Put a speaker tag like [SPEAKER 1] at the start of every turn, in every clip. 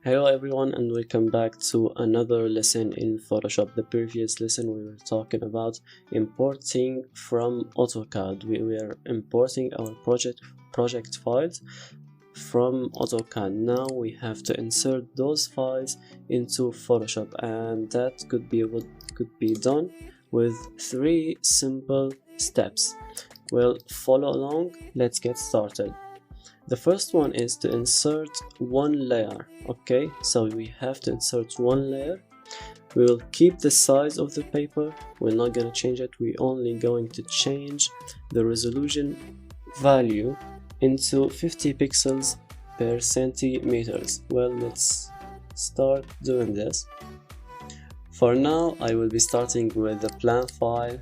[SPEAKER 1] Hello everyone and welcome back to another lesson in Photoshop. The previous lesson we were talking about importing from AutoCAD. We were importing our project files from AutoCAD. Now we have to insert those files into Photoshop, and that could be done with 3 simple steps. Well, follow along, let's get started. The first one is to insert one layer. Okay, so we have to insert one layer. We will keep the size of the paper. We're not going to change it. We're only going to change the resolution value into 50 pixels per centimeters. Well, let's start doing this. For now, I will be starting with the plan file.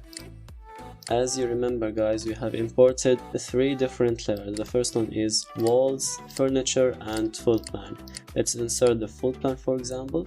[SPEAKER 1] As you remember, guys, we have imported 3 different layers. The first one is walls, furniture, and full plan. Let's insert the full plan, for example,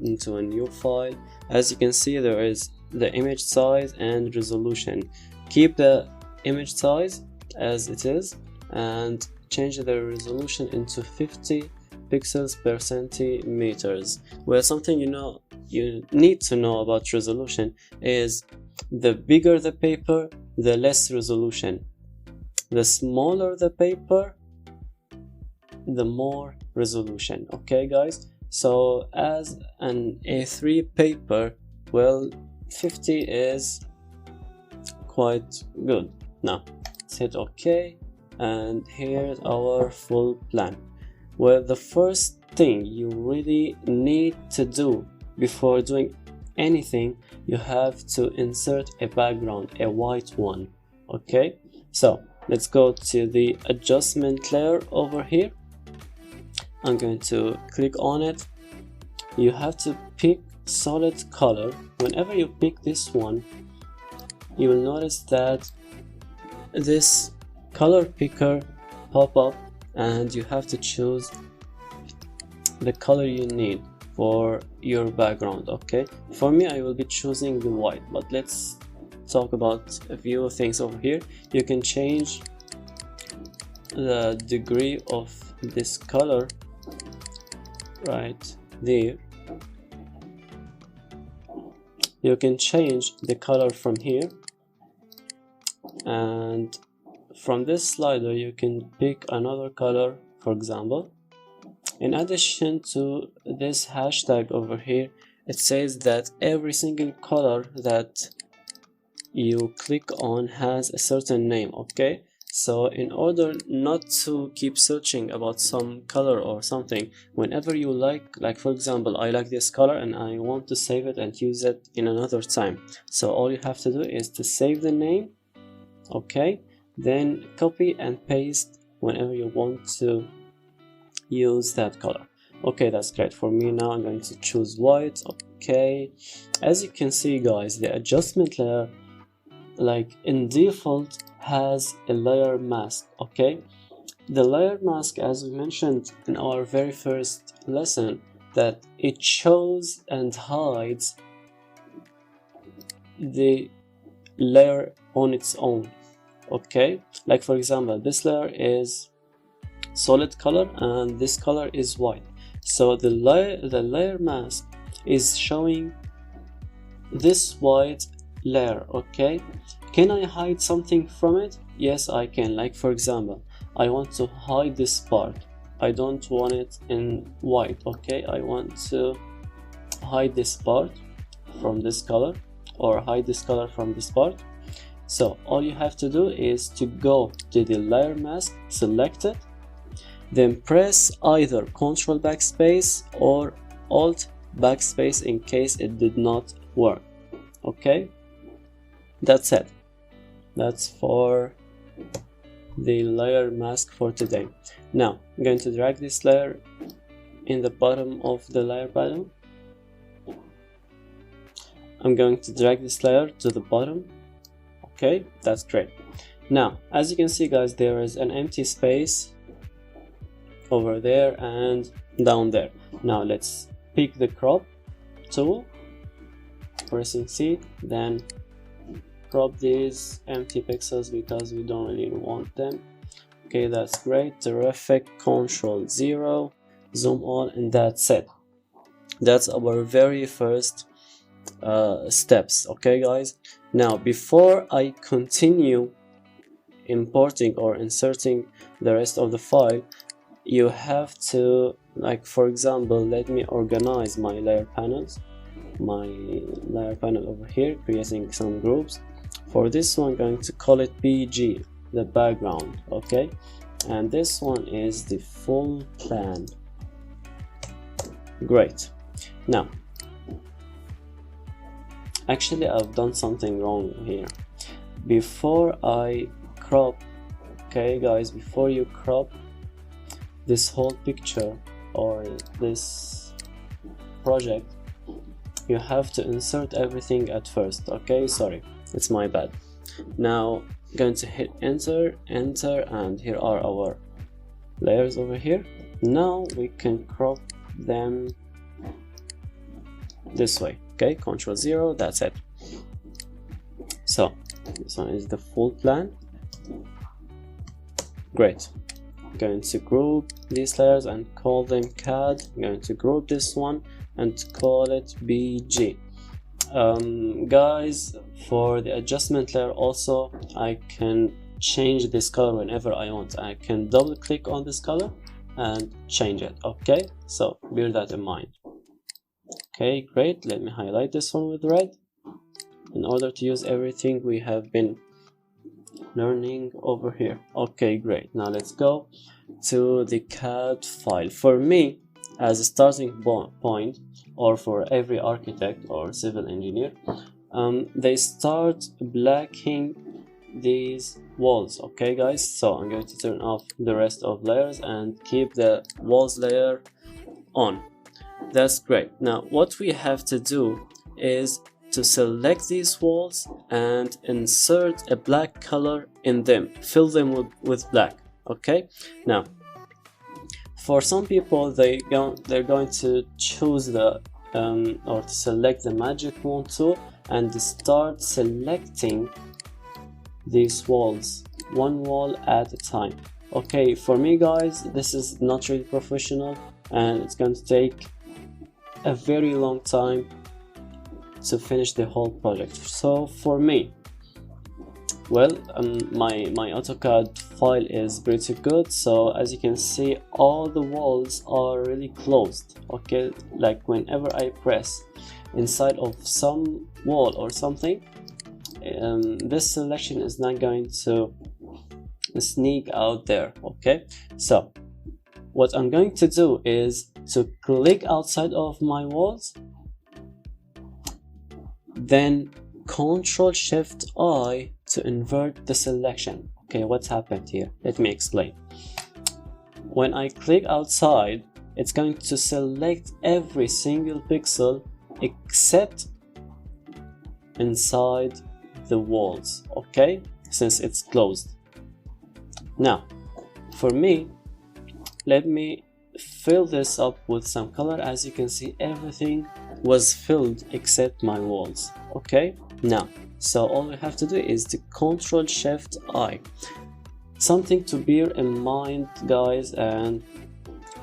[SPEAKER 1] into a new file. As you can see, there is the image size and resolution. Keep the image size as it is and change the resolution into 50 pixels per centimeters. Well, something you need to know about resolution is the bigger the paper, the less resolution. The smaller the paper, the more resolution. Okay, guys? So as an A3 paper, well, 50 is quite good. Now, let's hit OK, and here's our full plan. Well, the first thing you really need to do before doing anything, you have to insert a background, a white one. Okay, so let's go to the adjustment layer over here. I'm going to click on it. You have to pick solid color. Whenever you pick this one, you will notice that this color picker pop up and you have to choose the color you need for your background. Okay, for me I will be choosing the white, but let's talk about a few things over here. You can change the degree of this color right there. You can change the color from here, and from this slider you can pick another color, for example. In addition to this hashtag over here, it says that every single color that you click on has a certain name. Okay, so in order not to keep searching about some color or something, whenever you like for example, I like this color and I want to save it and use it in another time, so all you have to do is to save the name. Okay, then copy and paste whenever you want to use that color. Okay, that's great. For me now, I'm going to choose white. Okay, as you can see, guys, the adjustment layer, like in default, has a layer mask. Okay, the layer mask, as we mentioned in our very first lesson, that it shows and hides the layer on its own. Okay, like for example, this layer is solid color and this color is white, so the layer mask is showing this white layer. Okay, can I hide something from it? Yes, I can. Like for example, I want to hide this part. I don't want it in white. Okay, I want to hide this part from this color, or hide this color from this part. So all you have to do is to go to the layer mask, select it, then press either Ctrl backspace or Alt backspace in case it did not work. Okay, that's it. That's for the layer mask for today. Now I'm going to drag this layer in the bottom of the layer panel. I'm going to drag this layer to the bottom. Okay, that's great. Now, as you can see, guys, there is an empty space over there and down there. Now let's pick the crop tool, pressing C, then crop these empty pixels because we don't really want them. Okay, that's great. Terrific. Control 0, zoom all, and that's it. That's our very first steps. Okay guys, now before I continue importing or inserting the rest of the file, you have to, like, for example, let me organize my layer panels, my layer panel over here, creating some groups. For this one, I'm going to call it BG, the background. Okay, and this one is the full plan. Great. Now actually I've done something wrong here. Before I crop, okay guys, before you crop this whole picture or this project, you have to insert everything at first. Okay, sorry, it's my bad. Now I'm going to hit enter, and here are our layers over here. Now we can crop them this way. Okay, Control 0, that's it. So this one is the full plan. Great. I'm going to group these layers and call them CAD. I'm going to group this one and call it BG. Guys, for the adjustment layer also, I can change this color whenever I want. I can double click on this color and change it. Okay, so bear that in mind. Okay, great. Let me highlight this one with red in order to use everything we have been learning over here. Okay, great. Now let's go to the CAD file. For me, as a starting point, or for every architect or civil engineer, they start blacking these walls. Okay guys, so I'm going to turn off the rest of layers and keep the walls layer on. That's great. Now what we have to do is to select these walls and insert a black color in them, fill them with black. Okay, now for some people, they're going to choose the or to select the magic wand tool and start selecting these walls, one wall at a time. Okay, for me guys, this is not really professional and it's going to take a very long time to finish the whole project. So for me, well, my AutoCAD file is pretty good, so as you can see, all the walls are really closed. Okay, like whenever I press inside of some wall or something, this selection is not going to sneak out there. Okay, so what I'm going to do is to click outside of my walls, then Ctrl+Shift+I to invert the selection. Okay, what's happened here? Let me explain. When I click outside, it's going to select every single pixel except inside the walls. Okay, since it's closed. Now for me, let me fill this up with some color. As you can see, everything was filled except my walls. Okay, now so all we have to do is to Ctrl+Shift+I. Something to bear in mind guys and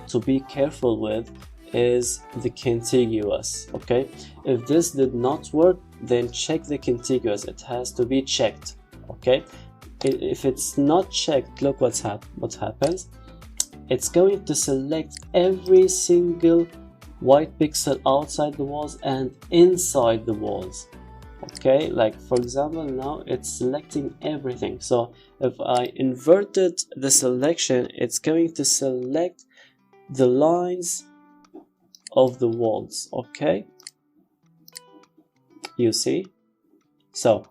[SPEAKER 1] to be careful with is the contiguous. Okay, if this did not work, then check the contiguous. It has to be checked. Okay, if it's not checked, look what happens. It's going to select every single white pixel outside the walls and inside the walls. Okay, like for example, now it's selecting everything. So if I inverted the selection, it's going to select the lines of the walls. Okay, you see? So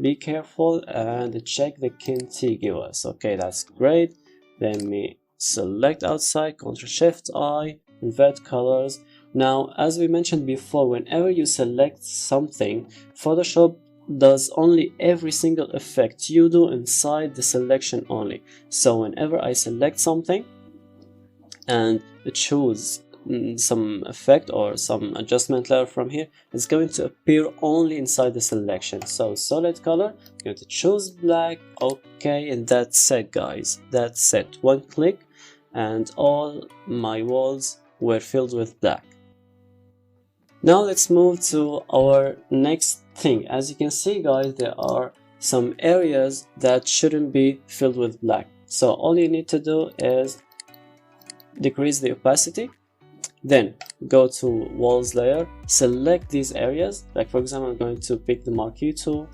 [SPEAKER 1] be careful and check the contiguous. Okay, that's great. Let me select outside, Ctrl+Shift+I, invert colors. Now, as we mentioned before, whenever you select something, Photoshop does only every single effect you do inside the selection only. So whenever I select something and choose some effect or some adjustment layer from here, it's going to appear only inside the selection. So solid color, I'm going to choose black. Okay, and that's it guys, that's it. One click and all my walls were filled with black. Now let's move to our next thing. As you can see, guys, there are some areas that shouldn't be filled with black. So all you need to do is decrease the opacity, then go to walls layer, select these areas. Like for example, I'm going to pick the marquee tool.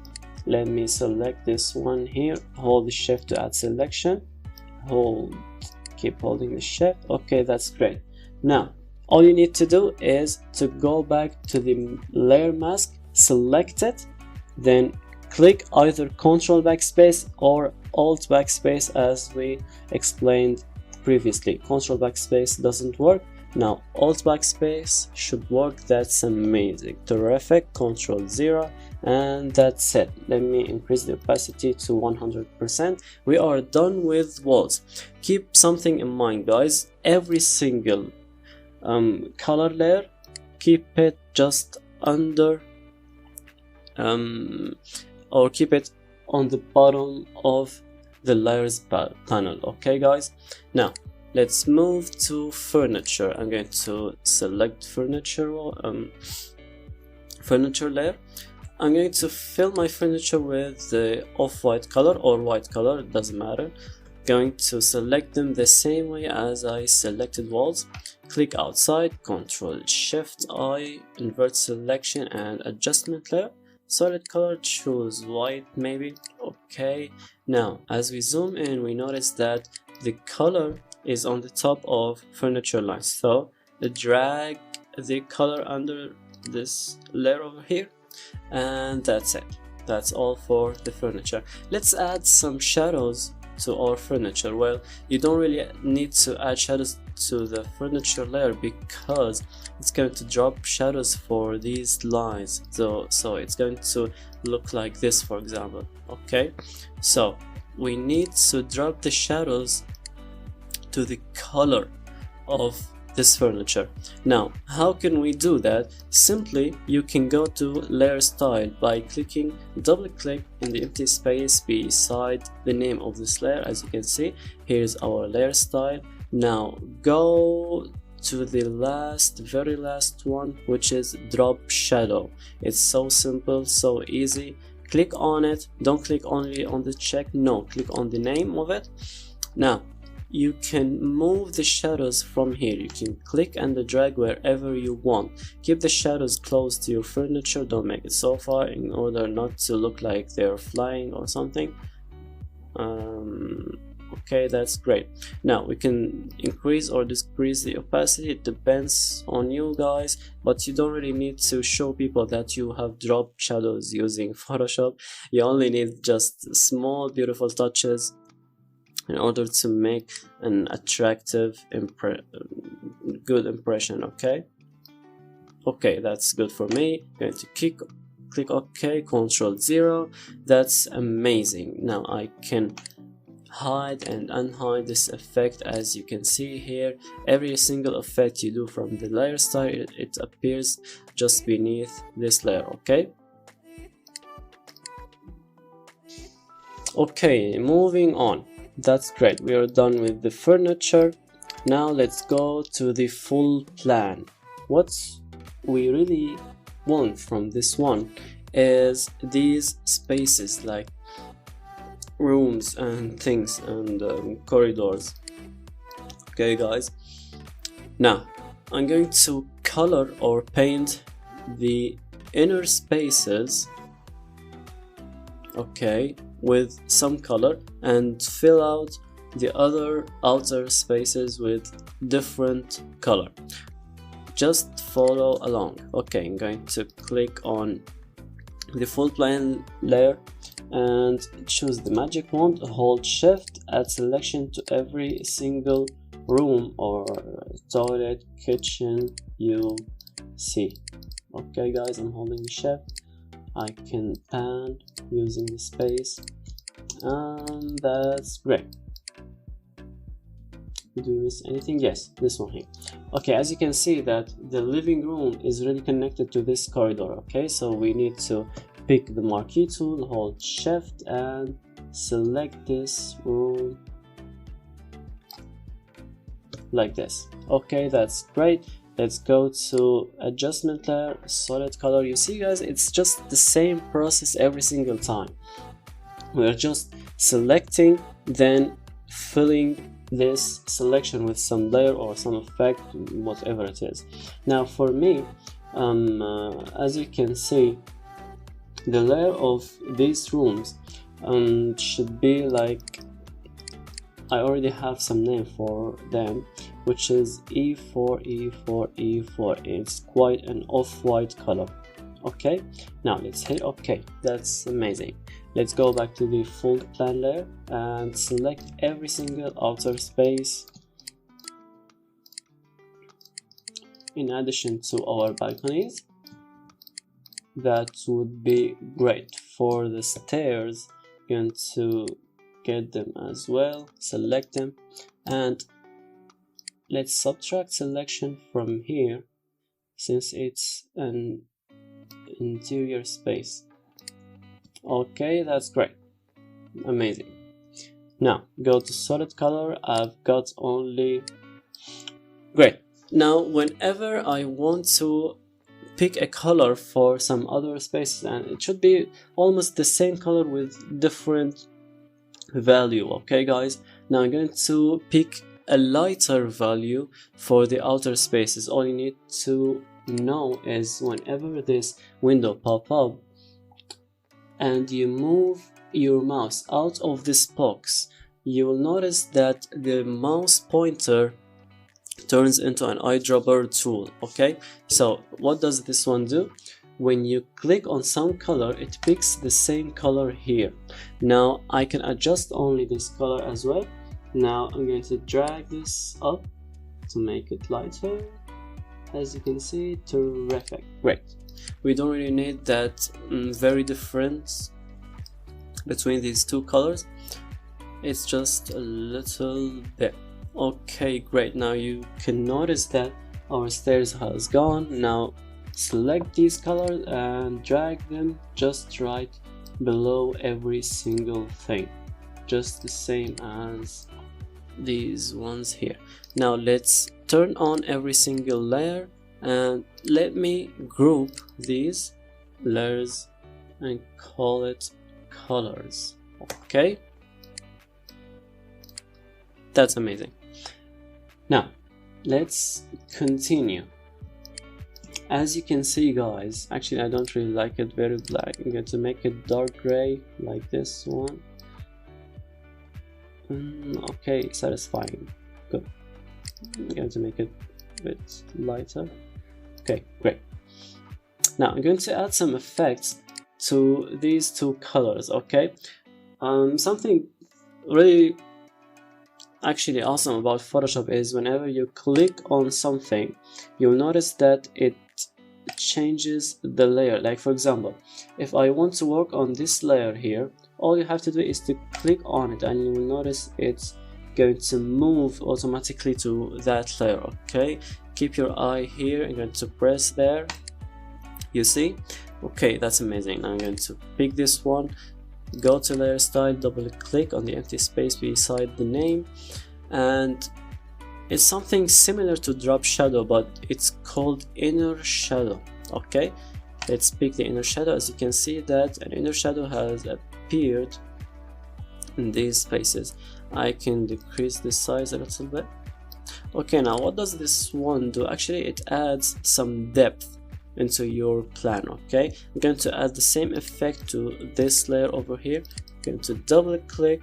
[SPEAKER 1] Let me select this one here, hold the shift to add selection, keep holding the shift. Okay, that's great. Now all you need to do is to go back to the layer mask, select it, then click either Ctrl backspace or Alt backspace as we explained previously. Ctrl backspace doesn't work. Now Alt backspace should work. That's amazing, terrific. Ctrl 0, and that's it. Let me increase the opacity to 100%. We are done with walls. Keep something in mind, guys. Every single color layer, keep it just under or keep it on the bottom of the layers panel. Okay, guys. Now let's move to furniture. I'm going to select furniture layer. I'm going to fill my furniture with the off-white color or white color, it doesn't matter. Going to select them the same way as I selected walls. Click outside, Ctrl Shift I, invert selection and adjustment layer. Solid color, choose white maybe. Okay, now as we zoom in, we notice that the color is on the top of furniture line. So drag the color under this layer over here, and that's it. That's all for the furniture. Let's add some shadows to our furniture. Well, you don't really need to add shadows to the furniture layer because it's going to drop shadows for these lines, so it's going to look like this, for example. Okay, so we need to drop the shadows to the color of this furniture. Now how can we do that? Simply you can go to layer style by clicking, double click in the empty space beside the name of this layer. As you can see, here's our layer style. Now go to the very last one, which is drop shadow. It's so simple, so easy. Click on it. Don't click only on the check, no, click on the name of it. Now you can move the shadows from here. You can click and drag wherever you want. Keep the shadows close to your furniture, don't make it so far in order not to look like they're flying or something. Okay, that's great. Now we can increase or decrease the opacity. It depends on you guys, but you don't really need to show people that you have dropped shadows using Photoshop. You only need just small beautiful touches in order to make an attractive good impression. Okay, that's good for me. Going to click OK, Ctrl 0. That's amazing. Now I can hide and unhide this effect. As you can see here, every single effect you do from the layer style, it appears just beneath this layer. Okay, moving on. That's great, we are done with the furniture. Now let's go to the full plan. What we really want from this one is these spaces like rooms and things and corridors. Okay guys, now I'm going to color or paint the inner spaces, okay, with some color, and fill out the other outer spaces with different color. Just follow along. Okay, I'm going to click on the full plan layer and choose the magic wand, hold shift, add selection to every single room or toilet, kitchen you see. Okay guys, I'm holding the shift. I can pan using the space, and that's great. Did we miss anything? Yes, this one here. Okay, as you can see that the living room is really connected to this corridor. Okay, so we need to pick the marquee tool, hold shift and select this room. like this. Okay, that's great. Let's go to adjustment layer, solid color. You see guys, it's just the same process every single time. We're just selecting, then filling this selection with some layer or some effect, whatever it is. Now for me, as you can see, the layer of these rooms should be like, I already have some name for them, which is E4, E4, E4. It's quite an off-white color. Okay, now let's hit OK. That's amazing. Let's go back to the fold plan layer and select every single outer space in addition to our balconies. That would be great. For the stairs, going to get them as well, select them, and let's subtract selection from here since it's an interior space. Okay, that's great, amazing. Now go to solid color. I've got only, great. Now whenever I want to pick a color for some other spaces, and it should be almost the same color with different value. Okay guys, now I'm going to pick a lighter value for the outer spaces. All you need to know is whenever this window pop up and you move your mouse out of this box, you will notice that the mouse pointer turns into an eyedropper tool. Okay, so what does this one do? When you click on some color, it picks the same color here. Now I can adjust only this color as well. Now I'm going to drag this up to make it lighter. As you can see, terrific, great. We don't really need that very difference between these two colors. It's just a little bit. Okay, great. Now you can notice that our stairs has gone. Now select these colors and drag them just right below every single thing, just the same as these ones here. Now let's turn on every single layer and let me group these layers and call it colors. Okay, that's amazing. Now let's continue. As you can see guys, actually I don't really like it very black. I'm going to make it dark gray like this one. Okay, satisfying, good. I'm going to make it a bit lighter. Okay, great. Now I'm going to add some effects to these two colors. Okay, something really actually awesome about Photoshop is whenever you click on something, you'll notice that it changes the layer. Like for example, if I want to work on this layer here, all you have to do is to click on it and you will notice it's going to move automatically to that layer. Okay, keep your eye here. I'm going to press there, you see. Okay, that's amazing. I'm going to pick this one, go to layer style, double click on the empty space beside the name, and it's something similar to drop shadow, but it's called inner shadow. Okay, let's pick the inner shadow. As you can see that an inner shadow has appeared in these spaces. I can decrease the size a little bit. Okay, now what does this one do? Actually it adds some depth into your plan. Okay, I'm going to add the same effect to this layer over here. I'm going to double click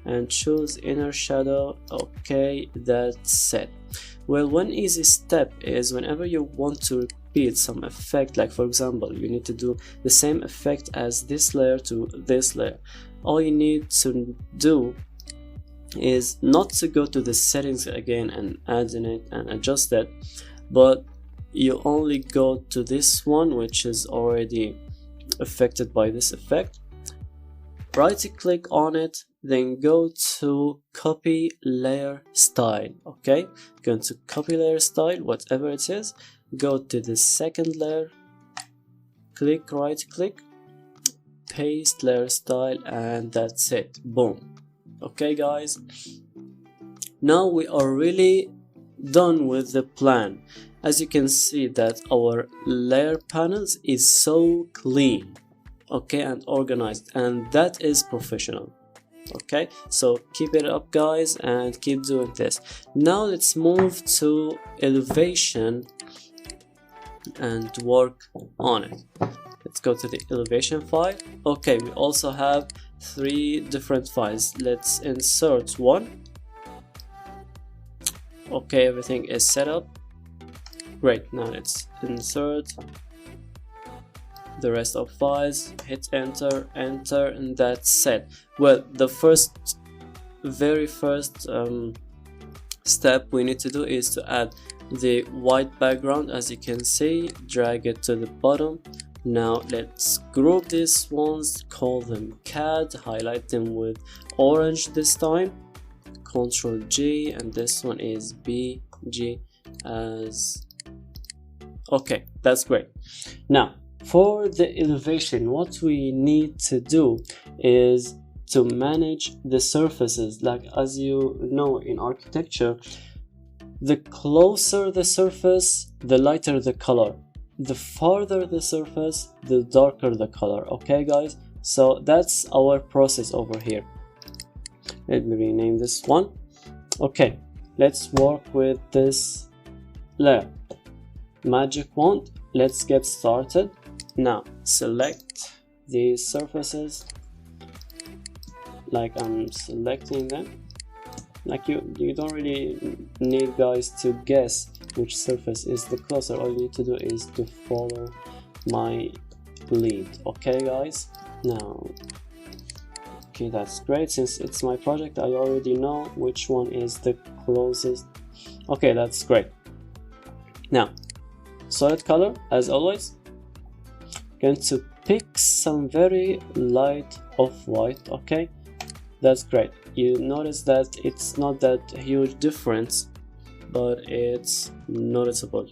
[SPEAKER 1] and choose inner shadow. Okay, that's it. Well, one easy step is whenever you want to repeat some effect, like for example you need to do the same effect as this layer to this layer, all you need to do is not to go to the settings again and add in it and adjust it, but you only go to this one which is already affected by this effect, right click on it, then go to copy layer style. Okay, going to copy layer style, whatever it is, go to the second layer, click, right click, paste layer style, and that's it, boom. Okay guys, now we are really done with the plan. As you can see that our layer panels is so clean, okay, and organized, and that is professional. Okay, so keep it up guys and keep doing this. Now let's move to elevation and work on it. Let's go to the elevation file. Okay, we also have 3 different files. Let's insert one. Okay, everything is set up. Great, now let's insert the rest of files, hit enter, and that's it. Well, the very first step we need to do is to add the white background. As you can see, drag it to the bottom. Now let's group these ones, call them CAD, highlight them with orange this time, Ctrl G, and this one is BG as okay. That's great. Now for the elevation, what we need to do is to manage the surfaces. Like, as you know, in architecture, the closer the surface, the lighter the color. The farther the surface, the darker the color. Okay guys, so that's our process over here. Let me rename this one. Okay, let's work with this layer. Magic wand, let's get started. Now select these surfaces like I'm selecting them. Like you don't really need guys to guess which surface is the closer. All you need to do is to follow my lead. Okay guys, now okay, that's great. Since it's my project, I already know which one is the closest. Okay, that's great. Now solid color, as always, going to pick some very light off-white. Okay, that's great. You notice that it's not that huge difference, but it's noticeable.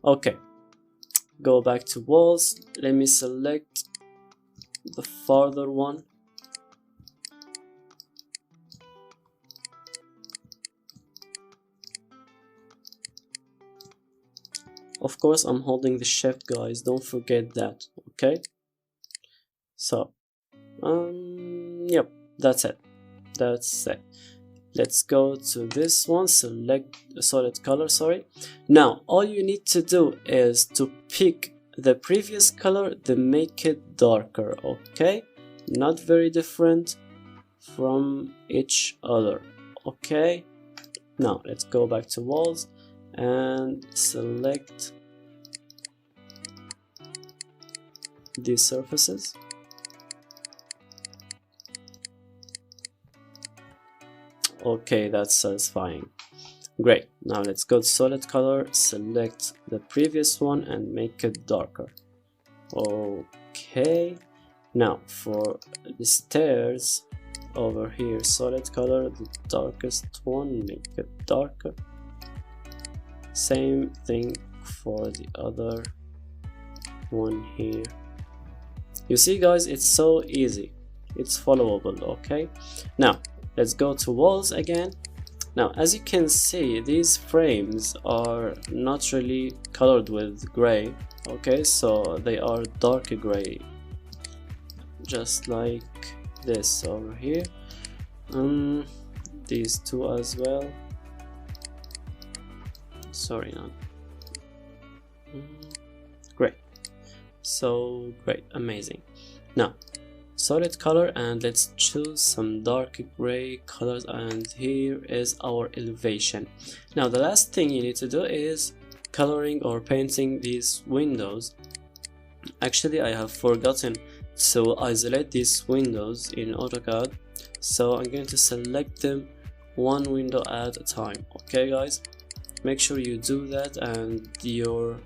[SPEAKER 1] Okay, go back to walls. Let me select the farther one. Of course, I'm holding the shift, guys, don't forget that. Okay, so yep, that's it. Let's go to this one, select solid color, sorry. Now all you need to do is to pick the previous color, then make it darker. Okay, not very different from each other. Okay, now let's go back to walls and select these surfaces. Okay, that's satisfying. Great, now let's go to solid color, select the previous one and make it darker. Okay, now for the stairs over here, solid color, the darkest one, make it darker. Same thing for the other one here. You see guys, it's so easy, it's followable. Okay, now let's go to walls again. Now as you can see, these frames are not really colored with gray. Okay, so they are dark gray, just like this over here. These two as well. Sorry, not great. So great, amazing. Now solid color, and let's choose some dark gray colors, and here is our elevation. Now the last thing you need to do is coloring or painting these windows. Actually, I have forgotten to isolate these windows in AutoCAD, so I'm going to select them one window at a time. Okay guys, make sure you do that and your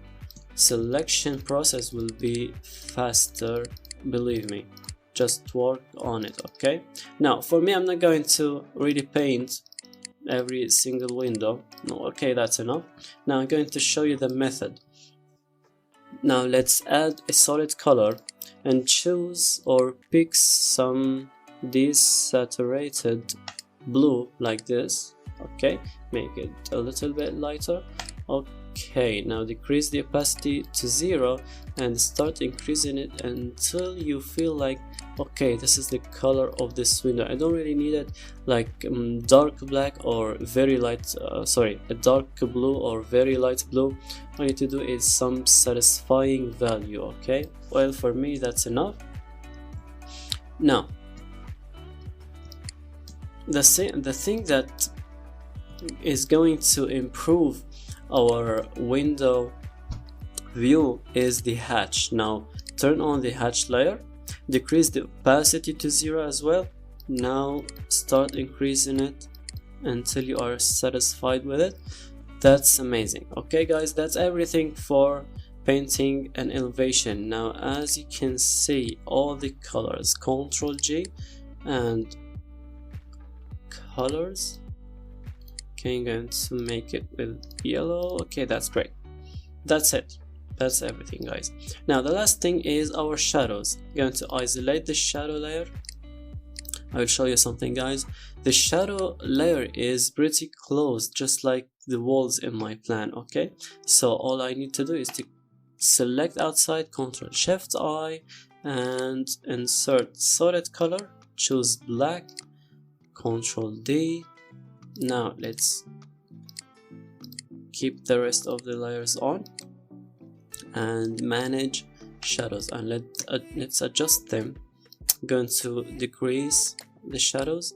[SPEAKER 1] selection process will be faster, believe me. Just work on it. Okay, now for me, I'm not going to really paint every single window. No, okay, that's enough. Now I'm going to show you the method. Now let's add a solid color and choose or pick some desaturated blue like this. Okay, make it a little bit lighter. Okay, now decrease the opacity to 0 and start increasing it until you feel like, okay, this is the color of this window. I don't really need it like dark black or very light, a dark blue or very light blue. All I need to do is some satisfying value. Okay, well, for me that's enough. Now the thing that is going to improve our window view is the hatch. Now turn on the hatch layer, decrease the opacity to 0 as well. Now start increasing it until you are satisfied with it. That's amazing. Okay guys, that's everything for painting an elevation. Now as you can see, all the colors, Ctrl G and colors. Okay, I'm going to make it with yellow. Okay, that's great. That's it. That's everything, guys. Now the last thing is our shadows. I'm going to isolate the shadow layer. I will show you something, guys. The shadow layer is pretty close, just like the walls in my plan. Okay, so all I need to do is to select outside, Ctrl Shift I, and insert solid color, choose black, Ctrl D. Now let's keep the rest of the layers on and manage shadows, and let's adjust them. I'm going to decrease the shadows.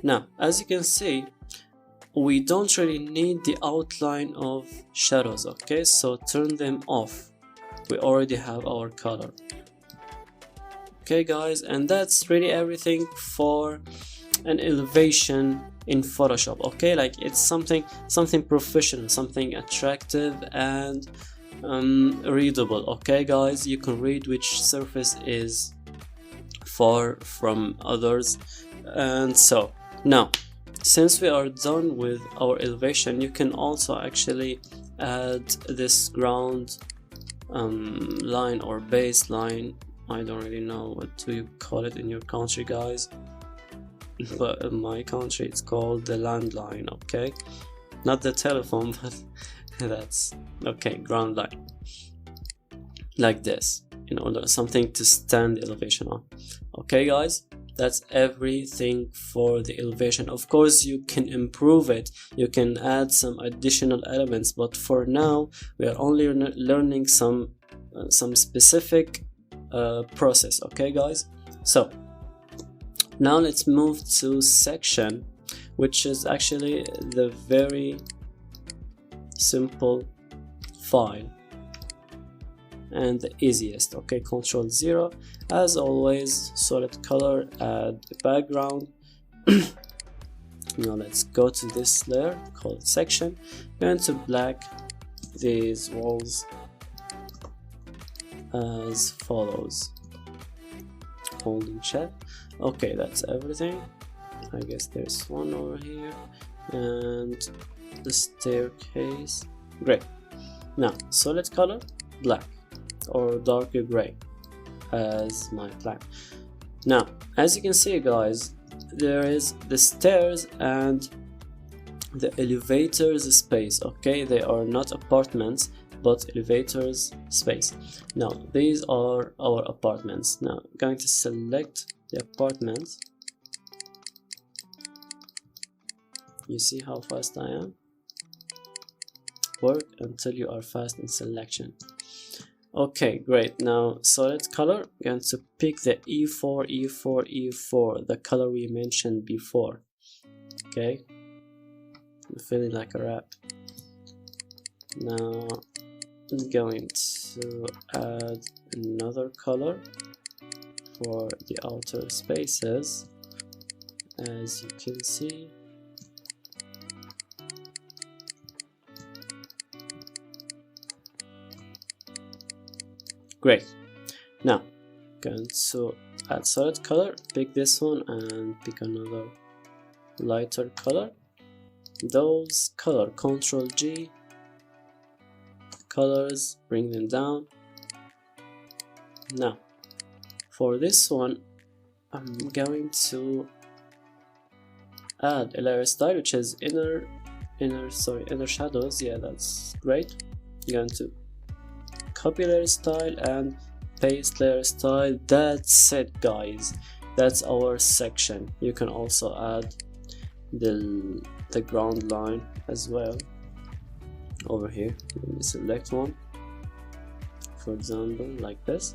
[SPEAKER 1] Now as you can see, we don't really need the outline of shadows. Okay, so turn them off. We already have our color. Okay guys, and that's really everything for an elevation in Photoshop. Okay, like it's something professional, something attractive and readable. Okay guys, you can read which surface is far from others. And so now, since we are done with our elevation, you can also actually add this ground line or baseline. I don't really know what do you call it in your country, guys, but in my country it's called the landline. Okay, not the telephone, but that's okay, ground line, like this, in order something to stand elevation on. Okay guys, that's everything for the elevation. Of course you can improve it, you can add some additional elements, but for now we are only learning some specific process. Okay guys, so now let's move to section, which is actually the very simple file and the easiest. Okay, Ctrl 0, as always, solid color, add the background. Now let's go to this layer called section, going to black these walls as follows, holding chat. Okay, that's everything. I guess there's one over here and the staircase. Great. Now solid color, black or darker gray as my plan. Now as you can see guys, there is the stairs and the elevators space. Okay, they are not apartments but elevators space. Now these are our apartments. Now I'm going to select the apartments. You see how fast I am? Work until you are fast in selection. Okay, great. Now solid color, I'm going to pick the E4, the color we mentioned before. Okay, I'm feeling like a rap. Now I'm going to add another color for the outer spaces, as you can see. Great. Now going to add solid color, pick this one and pick another lighter color. Those color, Ctrl G, colors, bring them down. Now for this one I'm going to add a layer style, which is inner shadows. Yeah, that's great. You're going to copy layer style and paste layer style. That's it, guys. That's our section. You can also add the ground line as well over here. Let me select one, for example, like this,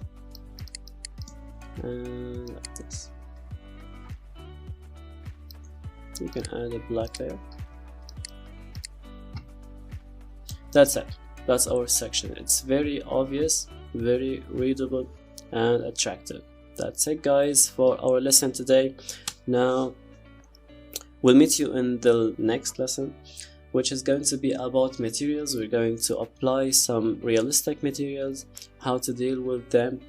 [SPEAKER 1] and like this. You can add a black layer. That's it. That's our section. It's very obvious, very readable, and attractive. That's it, guys, for our lesson today. Now we'll meet you in the next lesson, which is going to be about materials. We're going to apply some realistic materials, how to deal with them.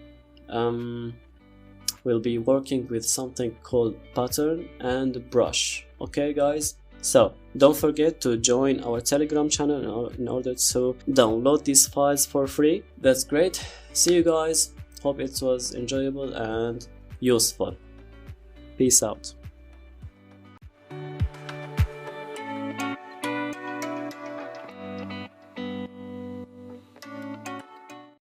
[SPEAKER 1] We'll be working with something called pattern and brush. Okay, guys? So don't forget to join our Telegram channel in order to download these files for free. That's great. See you guys. Hope it was enjoyable and useful. Peace out.